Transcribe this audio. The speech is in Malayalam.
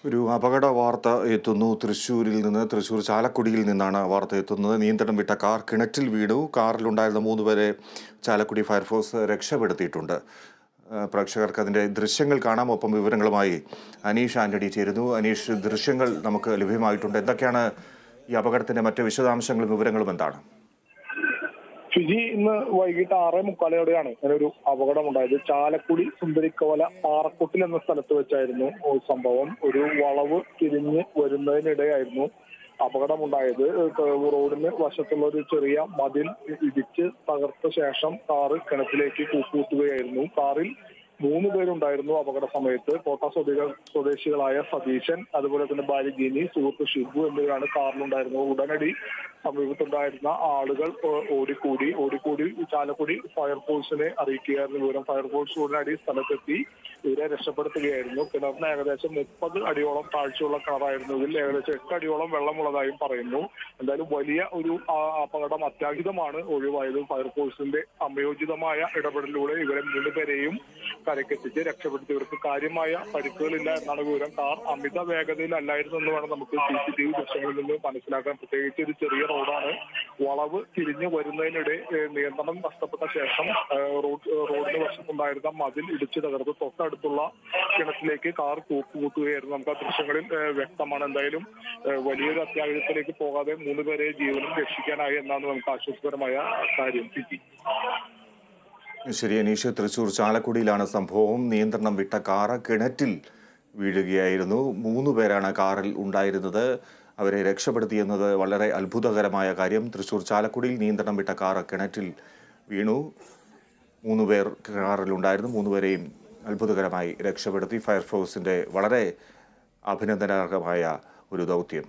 ഒരു അപകട വാർത്ത എത്തുന്നു തൃശ്ശൂരിൽ നിന്ന്. തൃശ്ശൂർ ചാലക്കുടിയിൽ നിന്നാണ് വാർത്ത എത്തുന്നത്. നിയന്ത്രണം വിട്ട കാർ കിണറ്റിൽ വീണു. കാറിലുണ്ടായിരുന്ന 3 പേരെ ചാലക്കുടി ഫയർഫോഴ്സ് രക്ഷപ്പെടുത്തിയിട്ടുണ്ട്. പ്രേക്ഷകർക്ക് അതിൻ്റെ ദൃശ്യങ്ങൾ കാണാം. ഒപ്പം വിവരങ്ങളുമായി അനീഷ് ആന്റണി ചേരുന്നു. അനീഷ്, ദൃശ്യങ്ങൾ നമുക്ക് ലഭ്യമായിട്ടുണ്ട്. എന്തൊക്കെയാണ് ഈ അപകടത്തിന്റെ മറ്റ് വിശദാംശങ്ങളും വിവരങ്ങളും എന്താണ്? ഫിജി ഇന്ന് വൈകിട്ട് 6:45 ഇങ്ങനൊരു അപകടമുണ്ടായത്. ചാലക്കുടി സുന്ദരിക്കവല പാറക്കുട്ടിൽ എന്ന സ്ഥലത്ത് വെച്ചായിരുന്നു സംഭവം. ഒരു വളവ് തിരിഞ്ഞ് വരുന്നതിനിടെയായിരുന്നു അപകടമുണ്ടായത്. റോഡിന് വശത്തുള്ള ഒരു ചെറിയ മതിൽ ഇടിച്ച് തകർത്ത ശേഷം കാറ് കിണറ്റിലേക്ക് കൂട്ടുകയായിരുന്നു. കാറിൽ 3 പേരുണ്ടായിരുന്നു അപകട സമയത്ത്. കോട്ട സ്വദേശികളായ സതീശൻ, അതുപോലെ തന്നെ ഭാര്യ ഗിനി, സുഹൃത്ത് ഷിബു എന്നിവരാണ് കാറിലുണ്ടായിരുന്നത്. ഉടനടി സമീപത്തുണ്ടായിരുന്ന ആളുകൾ ഓടിക്കൂടി ചാലക്കുടി ഫയർഫോഴ്സിനെ അറിയിക്കുകയായിരുന്നു വിവരം. ഫയർഫോഴ്സ് ഉടനടി സ്ഥലത്തെത്തി ഇവരെ രക്ഷപ്പെടുത്തുകയായിരുന്നു. കിണറിന് ഏകദേശം 30 അടിയോളം താഴ്ചയുള്ള കിണറായിരുന്നു. ഇതിൽ ഏകദേശം 8 അടിയോളം വെള്ളമുള്ളതായും പറയുന്നു. എന്തായാലും വലിയ ഒരു അപകടം അത്യാഹിതമാണ് ഒഴിവായത്. ഫയർഫോഴ്സിന്റെ സംയോജിതമായ ഇടപെടലിലൂടെ ഇവരെ 3 പേരെയും കരക്കെത്തിച്ച് രക്ഷപ്പെടുത്തി. ഇവർക്ക് കാര്യമായ പരിക്കുകളില്ല എന്നാണ് വിവരം. കാർ അമിത വേഗതയിലല്ലായിരുന്നു എന്ന് വേണം നമുക്ക് CCTV ദൃശ്യങ്ങളിൽ നിന്ന് മനസ്സിലാക്കാൻ. പ്രത്യേകിച്ച് ഒരു ചെറിയ റോഡാണ്. വളവ് തിരിഞ്ഞു വരുന്നതിനിടെ നിയന്ത്രണം നഷ്ടപ്പെട്ട ശേഷം റോഡിന് വശത്തുണ്ടായിരുന്ന മതിൽ ഇടിച്ചു തകർത്ത് തൊട്ടടുത്തുള്ള കിണറ്റിലേക്ക് കാർ കൂട്ടുകയായിരുന്നു. നമുക്ക് ആ ദൃശ്യങ്ങളിൽ വ്യക്തമാണ്. എന്തായാലും വലിയൊരു അത്യാഹിതത്തിലേക്ക് പോകാതെ 3 പേരെ ജീവനും രക്ഷിക്കാനായി എന്നാണ് നമുക്ക് ആശ്വാസകരമായ കാര്യം. ശരി അനീഷ്, തൃശ്ശൂർ ചാലക്കുടിയിലാണ് സംഭവം. നിയന്ത്രണം വിട്ട കാറ് കിണറ്റിൽ വീഴുകയായിരുന്നു. 3 പേരാണ് കാറിൽ ഉണ്ടായിരുന്നത്. അവരെ രക്ഷപ്പെടുത്തിയെന്നത് വളരെ അത്ഭുതകരമായ കാര്യം. തൃശ്ശൂർ ചാലക്കുടിയിൽ നിയന്ത്രണം വിട്ട കാറ് കിണറ്റിൽ വീണു. 3 പേർ കാറിലുണ്ടായിരുന്നു. 3 പേരെയും അത്ഭുതകരമായി രക്ഷപ്പെടുത്തി. ഫയർഫോഴ്സിൻ്റെ വളരെ അഭിനന്ദനാർഹമായ ഒരു ദൗത്യം.